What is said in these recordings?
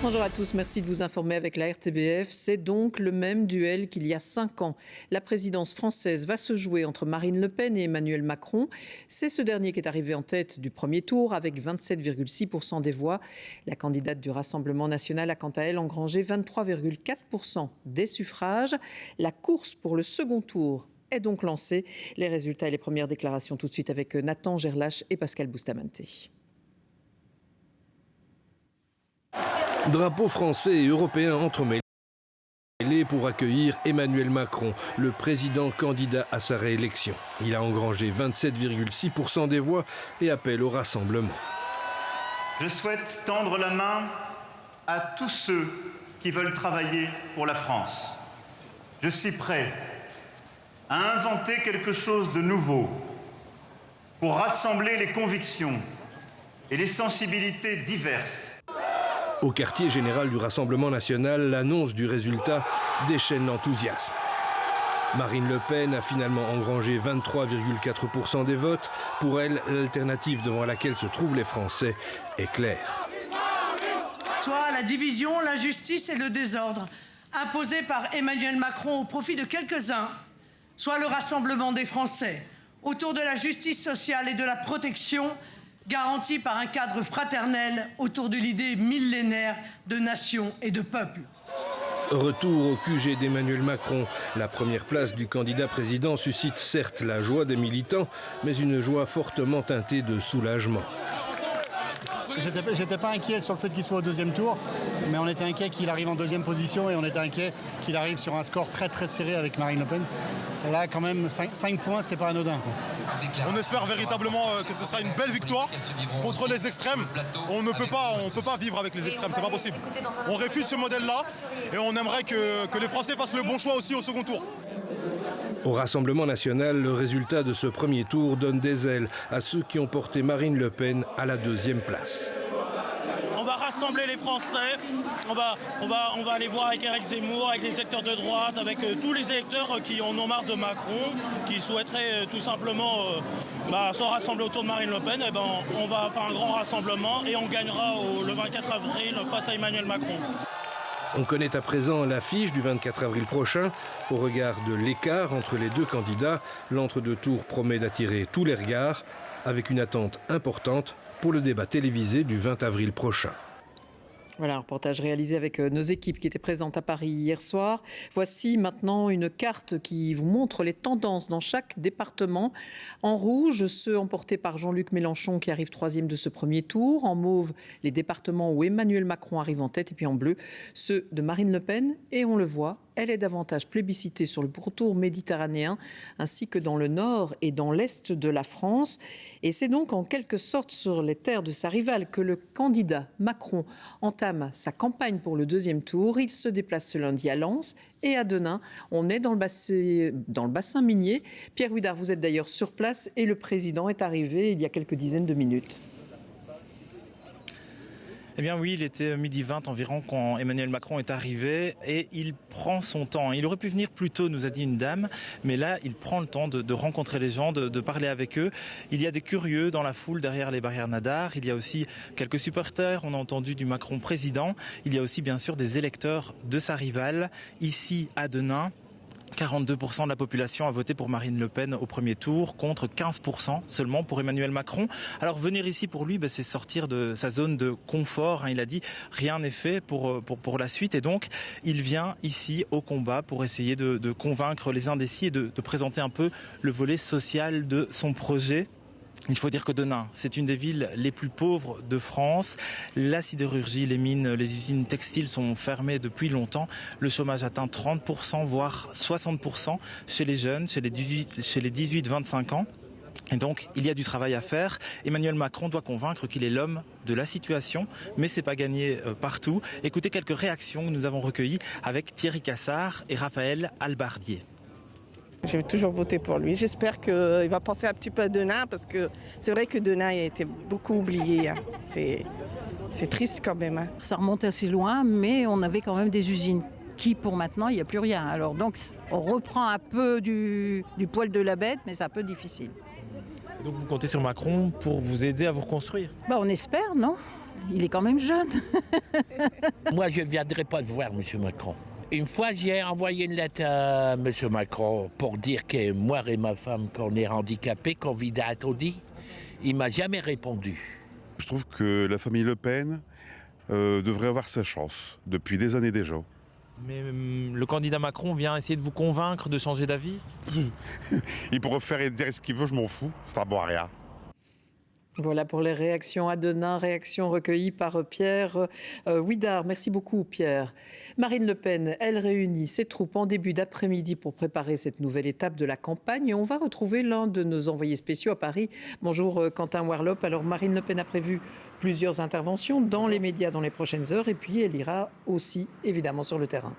Bonjour à tous, merci de vous informer avec la RTBF. C'est donc le même duel qu'il y a 5 ans. La présidence française va se jouer entre Marine Le Pen et Emmanuel Macron. C'est ce dernier qui est arrivé en tête du premier tour avec 27,6% des voix. La candidate du Rassemblement national a quant à elle engrangé 23,4% des suffrages. La course pour le second tour est donc lancée. Les résultats et les premières déclarations tout de suite avec Nathan Gerlache et Pascal Bustamante. Drapeaux français et européens entremêlés pour accueillir Emmanuel Macron, le président candidat à sa réélection. Il a engrangé 27,6% des voix et appelle au rassemblement. Je souhaite tendre la main à tous ceux qui veulent travailler pour la France. Je suis prêt à inventer quelque chose de nouveau pour rassembler les convictions et les sensibilités diverses. Au quartier général du Rassemblement national, l'annonce du résultat déchaîne l'enthousiasme. Marine Le Pen a finalement engrangé 23,4% des votes. Pour elle, l'alternative devant laquelle se trouvent les Français est claire. Soit la division, l'injustice et le désordre imposés par Emmanuel Macron au profit de quelques-uns, soit le rassemblement des Français autour de la justice sociale et de la protection garantie par un cadre fraternel autour de l'idée millénaire de nation et de peuple. Retour au QG d'Emmanuel Macron. La première place du candidat président suscite certes la joie des militants, mais une joie fortement teintée de soulagement. J'étais pas inquiet sur le fait qu'il soit au deuxième tour, mais on était inquiet qu'il arrive en deuxième position et on était inquiet qu'il arrive sur un score très très serré avec Marine Le Pen. Et là, quand même, 5 points, c'est pas anodin, quoi. On espère véritablement que ce sera une belle victoire contre les extrêmes. On ne peut pas vivre avec les extrêmes, c'est pas possible. On refuse ce modèle-là et on aimerait que les Français fassent le bon choix aussi au second tour. Au Rassemblement national, le résultat de ce premier tour donne des ailes à ceux qui ont porté Marine Le Pen à la deuxième place. On va rassembler les Français, on va aller voir avec Éric Zemmour, avec les électeurs de droite, avec tous les électeurs qui en ont marre de Macron, qui souhaiteraient tout simplement se rassembler autour de Marine Le Pen. On va faire un grand rassemblement et on gagnera le 24 avril face à Emmanuel Macron. On connaît à présent l'affiche du 24 avril prochain. Au regard de l'écart entre les deux candidats, l'entre-deux tours promet d'attirer tous les regards, avec une attente importante pour le débat télévisé du 20 avril prochain. Voilà un reportage réalisé avec nos équipes qui étaient présentes à Paris hier soir. Voici maintenant une carte qui vous montre les tendances dans chaque département. En rouge, ceux emportés par Jean-Luc Mélenchon qui arrive 3e de ce premier tour. En mauve, les départements où Emmanuel Macron arrive en tête. Et puis en bleu, ceux de Marine Le Pen. Et on le voit, elle est davantage plébiscitée sur le pourtour méditerranéen ainsi que dans le nord et dans l'est de la France. Et c'est donc en quelque sorte sur les terres de sa rivale que le candidat Macron entame sa campagne pour le deuxième tour. Il se déplace ce lundi à Lens et à Denain. On est dans le bassin minier. Pierre Huidard, vous êtes d'ailleurs sur place et le président est arrivé il y a quelques dizaines de minutes. Eh bien oui, il était 12h20 environ quand Emmanuel Macron est arrivé et il prend son temps. Il aurait pu venir plus tôt, nous a dit une dame, mais là, il prend le temps de rencontrer les gens, de parler avec eux. Il y a des curieux dans la foule derrière les barrières Nadar. Il y a aussi quelques supporters, on a entendu du Macron président. Il y a aussi bien sûr des électeurs de sa rivale, ici à Denain. 42% de la population a voté pour Marine Le Pen au premier tour, contre 15% seulement pour Emmanuel Macron. Alors venir ici pour lui, c'est sortir de sa zone de confort. Il a dit rien n'est fait pour la suite et donc il vient ici au combat pour essayer de convaincre les indécis et de présenter un peu le volet social de son projet. Il faut dire que Denain, c'est une des villes les plus pauvres de France. La sidérurgie, les mines, les usines textiles sont fermées depuis longtemps. Le chômage atteint 30%, voire 60% chez les jeunes, chez les 18-25 ans. Et donc, il y a du travail à faire. Emmanuel Macron doit convaincre qu'il est l'homme de la situation, mais c'est pas gagné partout. Écoutez quelques réactions que nous avons recueillies avec Thierry Cassard et Raphaël Albardier. J'ai toujours voté pour lui. J'espère qu'il va penser un petit peu à Denain parce que c'est vrai que Denain a été beaucoup oublié. C'est triste quand même. Ça remonte assez loin, mais on avait quand même des usines qui, pour maintenant, il n'y a plus rien. Alors donc, on reprend un peu du poil de la bête, mais c'est un peu difficile. Donc vous comptez sur Macron pour vous aider à vous reconstruire ? On espère, non ? Il est quand même jeune. Moi, je ne viendrai pas te voir, M. Macron. Une fois, j'ai envoyé une lettre à M. Macron pour dire que moi et ma femme, qu'on est handicapés, qu'on vit d'Ataudi. Il ne m'a jamais répondu. Je trouve que la famille Le Pen devrait avoir sa chance depuis des années déjà. Mais le candidat Macron vient essayer de vous convaincre de changer d'avis? Il pourrait faire et dire ce qu'il veut, je m'en fous. C'est un bon à rien. Voilà pour les réactions à Denain, réactions recueillies par Pierre Ouidard. Merci beaucoup Pierre. Marine Le Pen, elle réunit ses troupes en début d'après-midi pour préparer cette nouvelle étape de la campagne. Et on va retrouver l'un de nos envoyés spéciaux à Paris. Bonjour Quentin Warlop. Alors Marine Le Pen a prévu plusieurs interventions dans les médias dans les prochaines heures et puis elle ira aussi évidemment sur le terrain.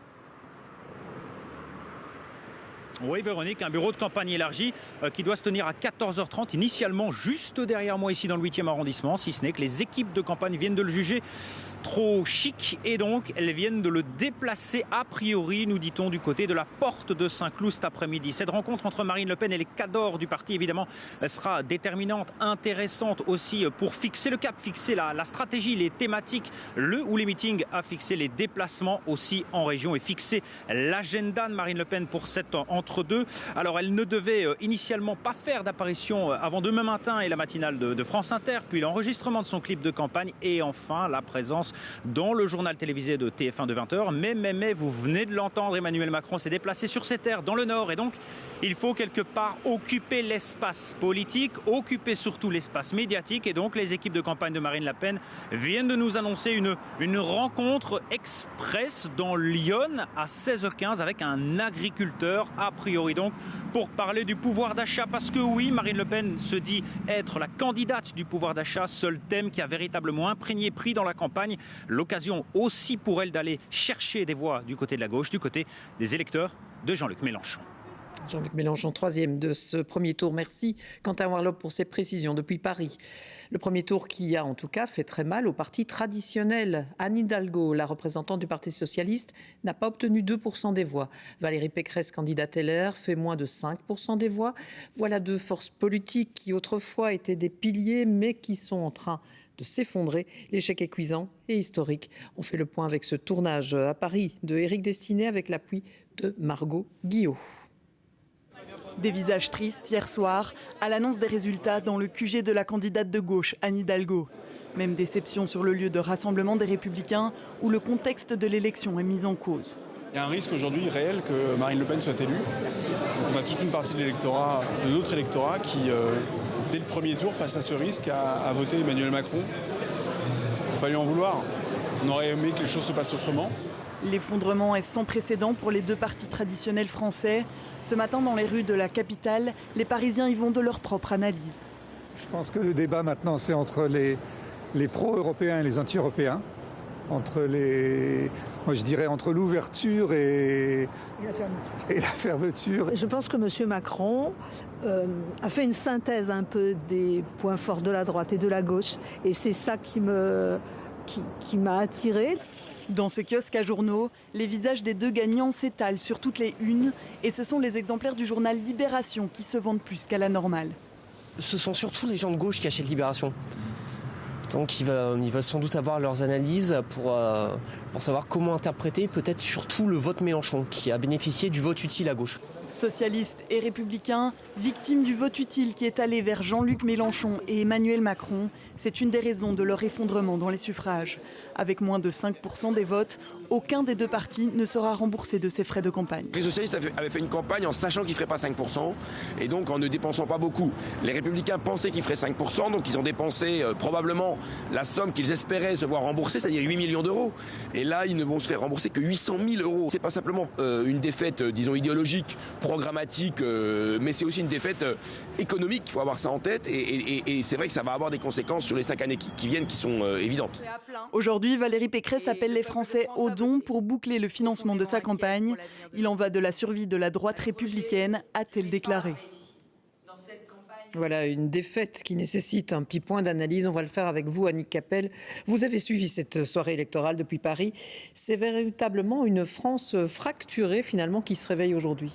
Oui, Véronique, un bureau de campagne élargi qui doit se tenir à 14h30, initialement juste derrière moi ici dans le 8e arrondissement, si ce n'est que les équipes de campagne viennent de le juger trop chic et donc elles viennent de le déplacer a priori, nous dit-on, du côté de la porte de Saint-Cloud cet après-midi. Cette rencontre entre Marine Le Pen et les cadors du parti, évidemment, sera déterminante, intéressante aussi pour fixer le cap, fixer la stratégie, les thématiques, le ou les meetings, à fixer les déplacements aussi en région et fixer l'agenda de Marine Le Pen pour cette entre-deux. Alors elle ne devait initialement pas faire d'apparition avant demain matin et la matinale de France Inter, puis l'enregistrement de son clip de campagne et enfin la présence dans le journal télévisé de TF1 de 20h. Mais vous venez de l'entendre, Emmanuel Macron s'est déplacé sur ces terres dans le Nord et donc il faut quelque part occuper l'espace politique, occuper surtout l'espace médiatique et donc les équipes de campagne de Marine Le Pen viennent de nous annoncer une rencontre express dans Lyon à 16h15 avec un agriculteur a priori donc pour parler du pouvoir d'achat parce que oui, Marine Le Pen se dit être la candidate du pouvoir d'achat, seul thème qui a véritablement imprégné pris dans la campagne. L'occasion aussi pour elle d'aller chercher des voix du côté de la gauche, du côté des électeurs de Jean-Luc Mélenchon. Jean-Luc Mélenchon, troisième de ce premier tour. Merci Quentin Warlop pour ces précisions depuis Paris. Le premier tour qui a en tout cas fait très mal au parti traditionnel. Anne Hidalgo, la représentante du Parti socialiste, n'a pas obtenu 2% des voix. Valérie Pécresse, candidate LR, fait moins de 5% des voix. Voilà deux forces politiques qui autrefois étaient des piliers mais qui sont en train de s'effondrer. L'échec est cuisant et historique. On fait le point avec ce tournage à Paris de Éric Destiné avec l'appui de Margot Guillot. Des visages tristes hier soir à l'annonce des résultats dans le QG de la candidate de gauche, Anne Hidalgo. Même déception sur le lieu de rassemblement des Républicains où le contexte de l'élection est mis en cause. Il y a un risque aujourd'hui réel que Marine Le Pen soit élue. On a toute une partie de l'électorat, de notre électorat qui, dès le premier tour, face à ce risque, a voté Emmanuel Macron. Il ne faut pas lui en vouloir. On aurait aimé que les choses se passent autrement. L'effondrement est sans précédent pour les deux partis traditionnels français. Ce matin, dans les rues de la capitale, les Parisiens y vont de leur propre analyse. Je pense que le débat maintenant, c'est entre les pro-européens et les anti-européens. Entre l'ouverture et la fermeture. Je pense que M. Macron a fait une synthèse un peu des points forts de la droite et de la gauche. Et c'est ça qui m'a attirée. Dans ce kiosque à journaux, les visages des deux gagnants s'étalent sur toutes les unes et ce sont les exemplaires du journal Libération qui se vendent plus qu'à la normale. Ce sont surtout les gens de gauche qui achètent Libération. Donc il va sans doute avoir leurs analyses pour savoir comment interpréter peut-être surtout le vote Mélenchon qui a bénéficié du vote utile à gauche. Socialistes et républicains, victimes du vote utile qui est allé vers Jean-Luc Mélenchon et Emmanuel Macron, c'est une des raisons de leur effondrement dans les suffrages. Avec moins de 5% des votes, aucun des deux partis ne sera remboursé de ses frais de campagne. Les socialistes avaient fait une campagne en sachant qu'ils ne feraient pas 5% et donc en ne dépensant pas beaucoup. Les républicains pensaient qu'ils feraient 5%, donc ils ont dépensé probablement la somme qu'ils espéraient se voir rembourser, c'est-à-dire 8 millions d'euros. Et là, ils ne vont se faire rembourser que 800 000 euros. C'est pas simplement une défaite, disons, idéologique, programmatique, mais c'est aussi une défaite économique. Il faut avoir ça en tête et c'est vrai que ça va avoir des conséquences sur les 5 années qui viennent qui sont évidentes. Aujourd'hui, Valérie Pécresse appelle les Français au don pour boucler le financement de sa campagne. Il en va de la survie de la droite républicaine, a-t-elle déclaré. Voilà, une défaite qui nécessite un petit point d'analyse. On va le faire avec vous, Annick Capel. Vous avez suivi cette soirée électorale depuis Paris. C'est véritablement une France fracturée, finalement, qui se réveille aujourd'hui.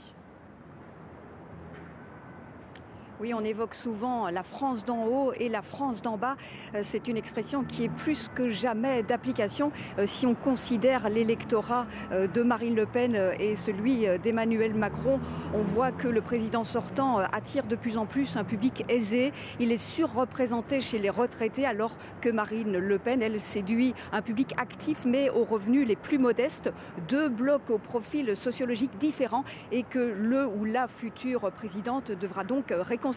Oui, on évoque souvent la France d'en haut et la France d'en bas. C'est une expression qui est plus que jamais d'application si on considère l'électorat de Marine Le Pen et celui d'Emmanuel Macron. On voit que le président sortant attire de plus en plus un public aisé. Il est surreprésenté chez les retraités alors que Marine Le Pen, elle, séduit un public actif mais aux revenus les plus modestes. Deux blocs au profil sociologique différent et que le ou la future présidente devra donc réconcilier.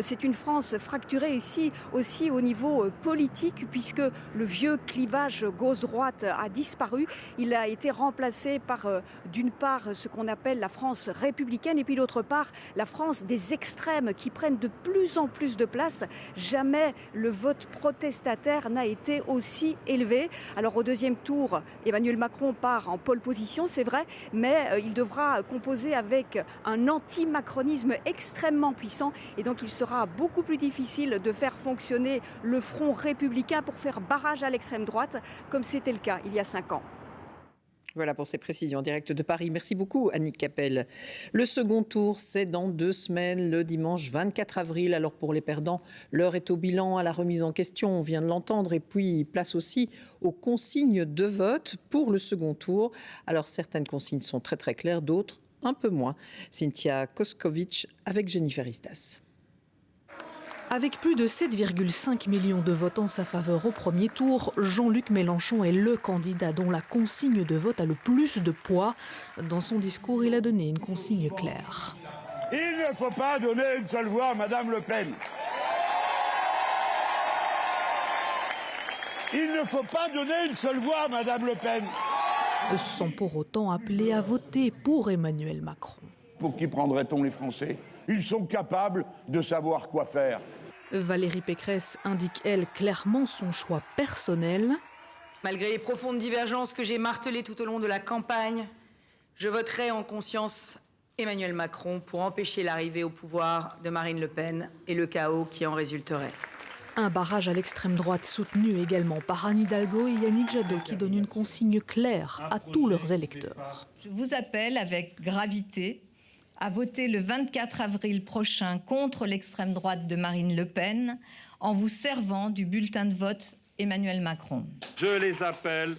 C'est une France fracturée ici aussi au niveau politique puisque le vieux clivage gauche-droite a disparu. Il a été remplacé par d'une part ce qu'on appelle la France républicaine et puis d'autre part la France des extrêmes qui prennent de plus en plus de place. Jamais le vote protestataire n'a été aussi élevé. Alors au deuxième tour, Emmanuel Macron part en pole position, c'est vrai, mais il devra composer avec un anti-macronisme extrêmement puissant et donc il sera beaucoup plus difficile de faire fonctionner le front républicain pour faire barrage à l'extrême droite comme c'était le cas il y a 5 ans. Voilà pour ces précisions en direct de Paris. Merci beaucoup Annick Capel. Le second tour, c'est dans 2 semaines, le dimanche 24 avril. Alors pour les perdants, l'heure est au bilan, à la remise en question, on vient de l'entendre, et puis place aussi aux consignes de vote pour le second tour. Alors certaines consignes sont très très claires, d'autres un peu moins. Cynthia Koskovic avec Jennifer Istas. Avec plus de 7,5 millions de votes en sa faveur au premier tour, Jean-Luc Mélenchon est le candidat dont la consigne de vote a le plus de poids. Dans son discours, il a donné une consigne claire. Il ne faut pas donner une seule voix à Madame Le Pen. Il ne faut pas donner une seule voix à Madame Le Pen. Sans pour autant appeler à voter pour Emmanuel Macron. Pour qui prendrait-on les Français? Ils sont capables de savoir quoi faire. Valérie Pécresse indique, elle, clairement son choix personnel. Malgré les profondes divergences que j'ai martelées tout au long de la campagne, je voterai en conscience Emmanuel Macron pour empêcher l'arrivée au pouvoir de Marine Le Pen et le chaos qui en résulterait. Un barrage à l'extrême droite soutenu également par Anne Hidalgo et Yannick Jadot qui donnent une consigne claire à tous leurs électeurs. Je vous appelle avec gravité à voter le 24 avril prochain contre l'extrême droite de Marine Le Pen en vous servant du bulletin de vote Emmanuel Macron. Je les appelle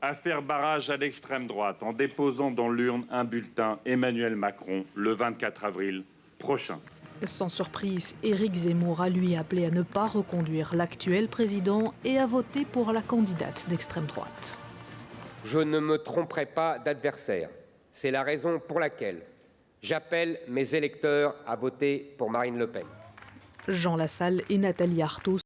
à faire barrage à l'extrême droite en déposant dans l'urne un bulletin Emmanuel Macron le 24 avril prochain. Sans surprise, Éric Zemmour a lui appelé à ne pas reconduire l'actuel président et à voter pour la candidate d'extrême droite. Je ne me tromperai pas d'adversaire. C'est la raison pour laquelle j'appelle mes électeurs à voter pour Marine Le Pen. Jean Lassalle et Nathalie Arthaud